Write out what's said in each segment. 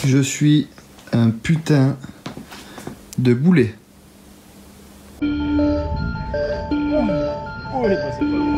Je suis un putain de boulet. Oh, elle est passée pas loin.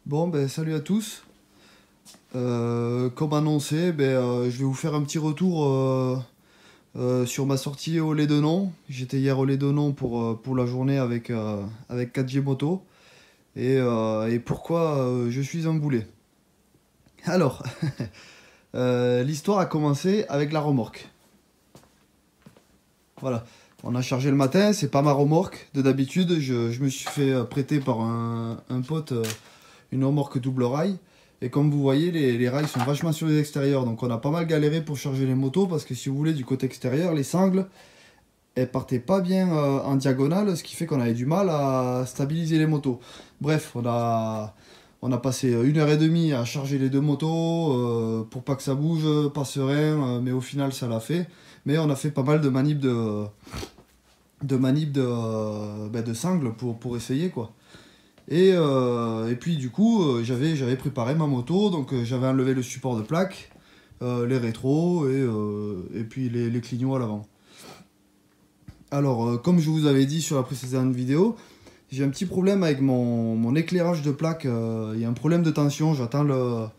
Bon, ben salut à tous. Comme annoncé, je vais vous faire un petit retour sur ma sortie au Lédenon. J'étais hier au Lédenon pour la journée avec 4G Moto. et pourquoi je suis un boulet. Alors, l'histoire a commencé avec la remorque. Voilà, on a chargé le matin, c'est pas ma remorque de d'habitude, je me suis fait prêter par un pote une remorque double rail. Et comme vous voyez, les rails sont vachement sur les extérieurs, donc on a pas mal galéré pour charger les motos, parce que si vous voulez, du côté extérieur, les sangles, elles partaient pas bien en diagonale, ce qui fait qu'on avait du mal à stabiliser les motos. Bref, on a passé 1 h 30 à charger les deux motos, pour pas que ça bouge, pas serein, mais au final ça l'a fait. Mais on a fait pas mal de manips de sangles pour essayer quoi. Et puis du coup, j'avais préparé ma moto, donc j'avais enlevé le support de plaque, les rétros et puis les clignots à l'avant. Alors, comme je vous avais dit sur la précédente vidéo, j'ai un petit problème avec mon éclairage de plaque. Il y a un problème de tension, j'attends la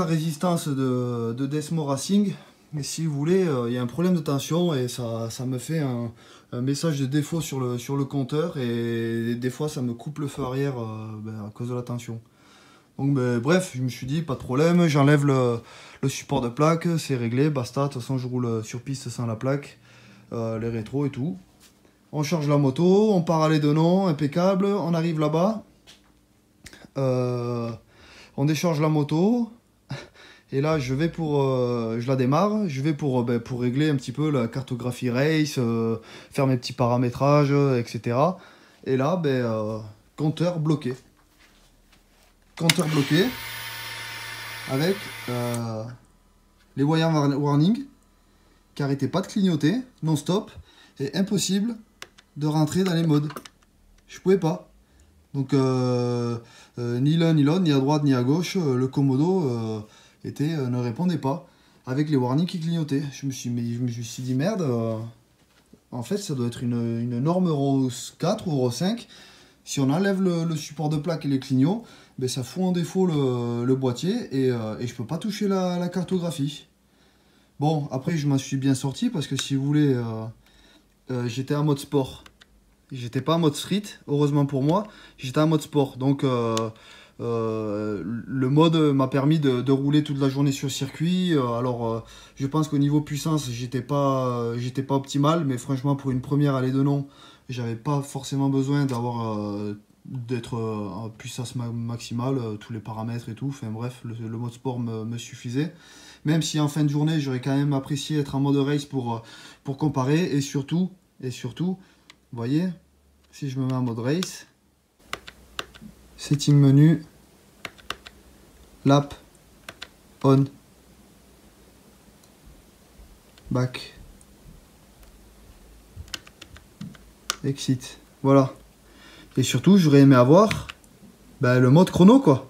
résistance de Desmo Racing. Mais si vous voulez, il y a un problème de tension et ça me fait un message de défaut sur le compteur. Et des fois, ça me coupe le feu arrière à cause de la tension. Donc bref, je me suis dit, pas de problème, j'enlève le support de plaque, c'est réglé, basta. De toute façon, je roule sur piste sans la plaque, les rétros et tout. On charge la moto, on part à Lédenon, impeccable, on arrive là-bas. On décharge la moto. Et là, je la démarre, je vais pour régler un petit peu la cartographie race, faire mes petits paramétrages, etc. Et là, compteur bloqué. Compteur bloqué, avec les wire warning, qui n'arrêtaient pas de clignoter, non-stop, et impossible de rentrer dans les modes. Je pouvais pas. Donc, ni l'un ni l'autre, ni à droite ni à gauche, le Komodo... ne répondait pas, avec les warnings qui clignotaient. Je me suis dit merde, en fait ça doit être une norme Euro 4 ou Euro 5. Si on enlève le support de plaque et les clignots, ça fout en défaut le boîtier et je peux pas toucher la cartographie. Bon, après je m'en suis bien sorti parce que si vous voulez, j'étais en mode sport. J'étais pas en mode street, heureusement pour moi, j'étais en mode sport. Donc le mode m'a permis de rouler toute la journée sur circuit. Je pense qu'au niveau puissance, j'étais pas optimal, mais franchement, pour une première allée de non, j'avais pas forcément besoin d'être en puissance maximale, tous les paramètres et tout. Enfin bref, le mode sport me suffisait. Même si en fin de journée, j'aurais quand même apprécié être en mode race pour comparer. Et surtout, vous voyez, si je me mets en mode race, setting menu, lap, on, back, exit, voilà. Et surtout, j'aurais aimé avoir le mode chrono quoi,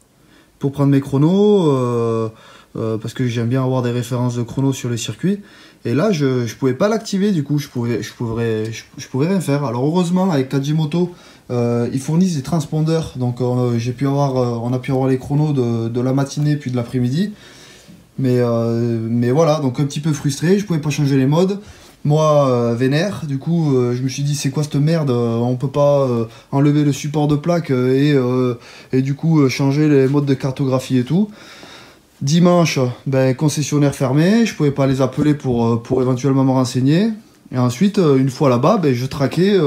pour prendre mes chronos, parce que j'aime bien avoir des références de chrono sur les circuits. Et là, je pouvais pas l'activer, du coup, je pouvais rien faire. Alors heureusement, avec Kajimoto, ils fournissent des transpondeurs, donc on a pu avoir les chronos de la matinée puis de l'après-midi. Mais voilà, donc un petit peu frustré, je pouvais pas changer les modes. Moi, vénère, du coup, je me suis dit, c'est quoi cette merde, on peut pas enlever le support de plaque et du coup changer les modes de cartographie et tout. Dimanche, concessionnaire fermé, je pouvais pas les appeler pour éventuellement me renseigner. Et ensuite, une fois là-bas, je traquais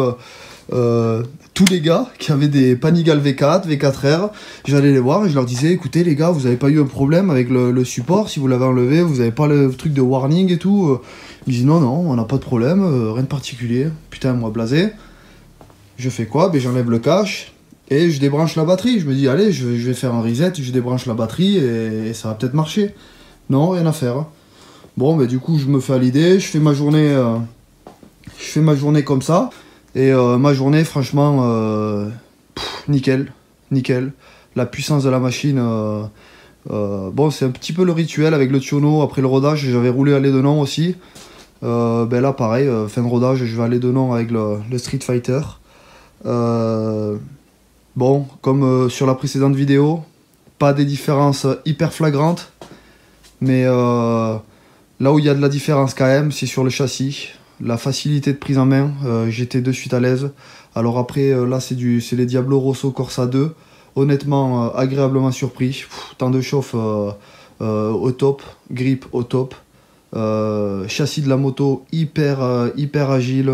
tous les gars qui avaient des Panigale V4, V4R. J'allais les voir et je leur disais, écoutez les gars, vous avez pas eu un problème avec le support, si vous l'avez enlevé, vous avez pas le truc de warning et tout. Ils disent non, on n'a pas de problème, rien de particulier. Putain, moi blasé. Je fais quoi? J'enlève le cache. Et je débranche la batterie. Je me dis, allez, je vais faire un reset, je débranche la batterie et ça va peut-être marcher. Non, rien à faire. Bon, du coup, je me fais à l'idée, je fais ma journée comme ça. Et ma journée, franchement, nickel. La puissance de la machine, bon, c'est un petit peu le rituel avec le tionneau. Après le rodage, j'avais roulé à Lédenon aussi. Là, pareil, fin de rodage, je vais à Lédenon avec le Street Fighter. Bon, comme sur la précédente vidéo, pas des différences hyper flagrantes, mais là où il y a de la différence quand même, c'est sur le châssis. la facilité de prise en main, j'étais de suite à l'aise. Alors après, là c'est les Diablo Rosso Corsa 2. Honnêtement, agréablement surpris. Temps de chauffe au top, grip au top. Châssis de la moto hyper agile.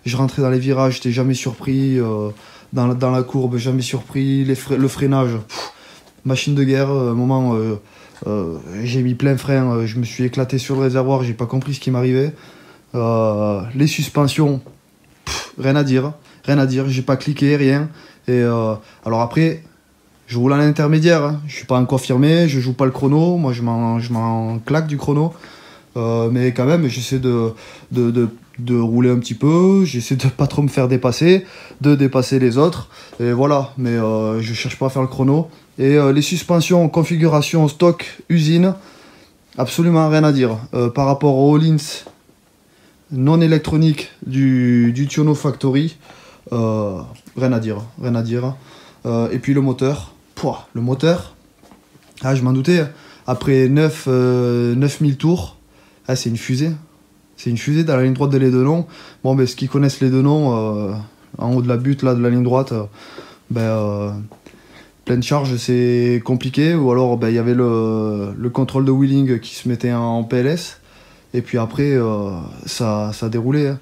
Je rentrais dans les virages, j'étais jamais surpris. Dans la courbe, jamais surpris. Le freinage, machine de guerre. Un moment, j'ai mis plein frein, je me suis éclaté sur le réservoir, j'ai pas compris ce qui m'arrivait. Les suspensions, rien à dire, j'ai pas cliqué, rien. Et alors après, je roule à l'intermédiaire, hein. Je suis pas un confirmé, je joue pas le chrono, moi je m'en claque du chrono. Mais quand même, j'essaie de rouler un petit peu, j'essaie de pas trop me faire dépasser, de dépasser les autres. Et voilà, mais je cherche pas à faire le chrono. Et les suspensions, configuration, stock, usine, absolument rien à dire. Par rapport aux Öhlins non électroniques du Tiono Factory, rien à dire. Et puis le moteur, je m'en doutais, après 9000 tours, c'est une fusée. C'est une fusée dans la ligne droite de l'Édenon. Bon, ben, ceux qui connaissent l'Édenon, en haut de la butte là, de la ligne droite, pleine charge, c'est compliqué. Ou alors, il y avait le contrôle de wheeling qui se mettait en PLS. Et puis après, ça a déroulé. Hein.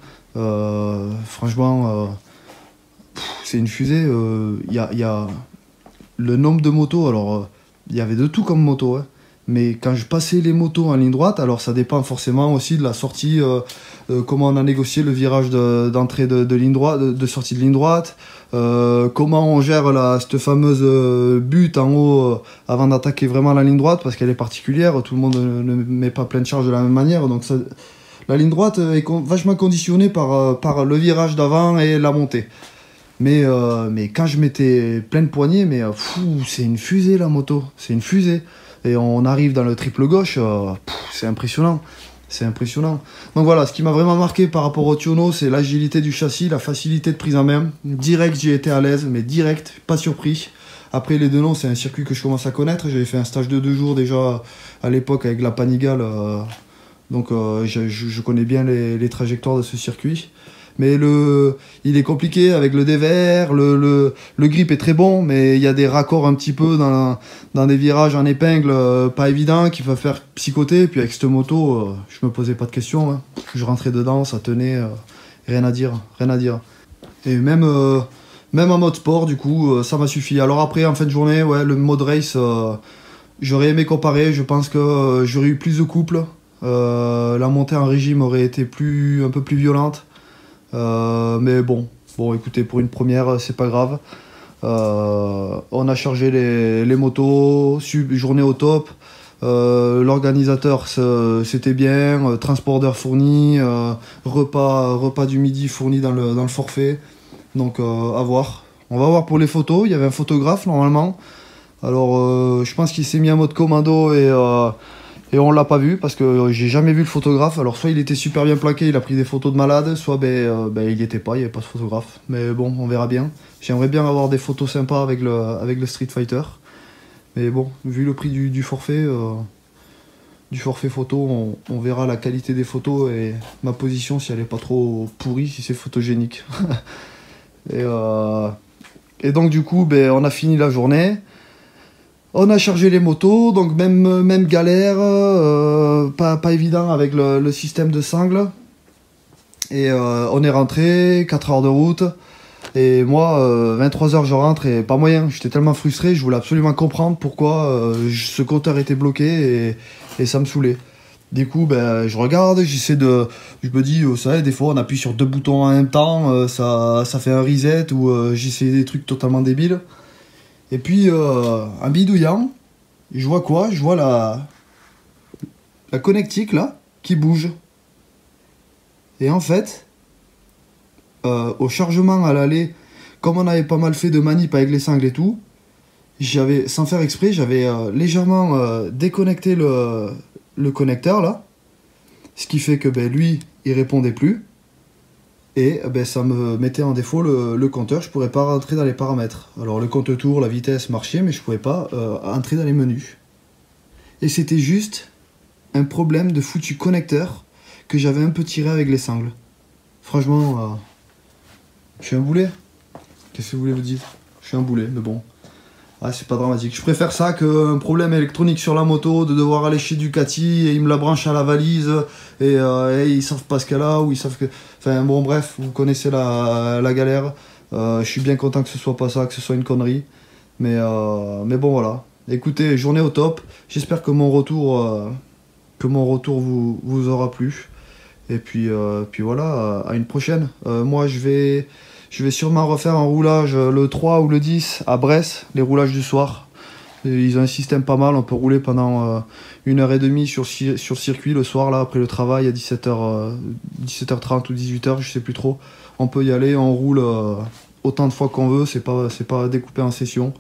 Franchement, c'est une fusée. Il y a le nombre de motos. Alors, il y avait de tout comme moto. Hein. Mais quand je passais les motos en ligne droite, alors ça dépend forcément aussi de la sortie, comment on a négocié le virage d'entrée de ligne droite, de sortie de ligne droite, comment on gère cette fameuse butte en haut avant d'attaquer vraiment la ligne droite, parce qu'elle est particulière, tout le monde ne met pas pleine charge de la même manière, donc la ligne droite est vachement conditionnée par le virage d'avant et la montée. Mais quand je mettais pleine poignée, c'est une fusée la moto, c'est une fusée. Et on arrive dans le triple gauche, c'est impressionnant. Donc voilà, ce qui m'a vraiment marqué par rapport au Tiono, c'est l'agilité du châssis, la facilité de prise en main. Direct, j'ai été à l'aise, mais direct, pas surpris. Après, l'Édenon, c'est un circuit que je commence à connaître. J'avais fait un stage de 2 jours déjà à l'époque avec la Panigale. Donc je connais bien les trajectoires de ce circuit. Mais il est compliqué avec le dévers, le grip est très bon, mais il y a des raccords un petit peu dans des virages en épingle pas évidents qui peuvent faire psychoter. Et puis avec cette moto, je me posais pas de questions. Hein. Je rentrais dedans, ça tenait, rien à dire. Et même en mode sport, du coup, ça m'a suffi. Alors après, en fin de journée, ouais, le mode race, j'aurais aimé comparer. Je pense que j'aurais eu plus de couple. La montée en régime aurait été un peu plus violente. Mais bon, écoutez, pour une première, c'est pas grave. On a chargé les motos, journée au top. L'organisateur, c'était bien. Transporteur fourni, repas du midi fourni dans le forfait. Donc, à voir. On va voir pour les photos. Il y avait un photographe normalement. Alors, je pense qu'il s'est mis en mode commando et on l'a pas vu parce que j'ai jamais vu le photographe. Alors soit il était super bien plaqué, il a pris des photos de malade, soit il y était pas, il y avait pas de photographe. Mais bon, on verra bien. J'aimerais bien avoir des photos sympas avec le Street Fighter. Mais bon, vu le prix du forfait photo, on verra la qualité des photos et ma position si elle est pas trop pourrie, si c'est photogénique. Et donc du coup, on a fini la journée. On a chargé les motos, donc même galère, pas évident avec le système de sangle. Et on est rentré, 4 heures de route. Et moi, 23 heures je rentre et pas moyen. J'étais tellement frustré, je voulais absolument comprendre pourquoi ce compteur était bloqué et ça me saoulait. Du coup, je regarde, je me dis, vous savez, des fois on appuie sur 2 boutons en même temps, ça fait un reset ou j'essaie des trucs totalement débiles. Et puis, en bidouillant, je vois quoi? Je vois la connectique, là, qui bouge. Et en fait, au chargement à l'aller, comme on avait pas mal fait de manip avec les sangles et tout, sans faire exprès, j'avais légèrement déconnecté le connecteur, là. Ce qui fait que, lui, il répondait plus. Et ça me mettait en défaut le compteur, je ne pourrais pas rentrer dans les paramètres. Alors le compte-tour, la vitesse marchait, mais je ne pouvais pas entrer dans les menus. Et c'était juste un problème de foutu connecteur que j'avais un peu tiré avec les sangles. Franchement, je suis un boulet. Qu'est-ce que vous voulez vous dire? Je suis un boulet, mais bon. Ah, c'est pas dramatique. Je préfère ça qu'un problème électronique sur la moto, de devoir aller chez Ducati et ils me la branchent à la valise et ils savent pas ce qu'elle a ou ils savent que... Enfin bon bref, vous connaissez la galère. Je suis bien content que ce soit pas ça, que ce soit une connerie. Mais bon voilà. Écoutez, journée au top. J'espère que mon retour vous aura plu. Et puis voilà, à une prochaine. Moi je vais sûrement refaire un roulage le 3 ou le 10 à Brest, les roulages du soir. Et ils ont un système pas mal, on peut rouler pendant 1h30 sur circuit le soir, là, après le travail à 17h30 ou 18h, je sais plus trop. On peut y aller, on roule autant de fois qu'on veut, c'est pas découpé en session.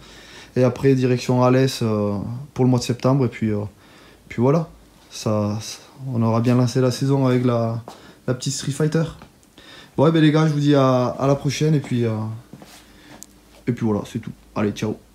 Et après, direction Alès pour le mois de septembre, et puis voilà. On aura bien lancé la saison avec la petite Street Fighter. Bon, ben les gars, je vous dis à la prochaine, et puis voilà, c'est tout. Allez, ciao.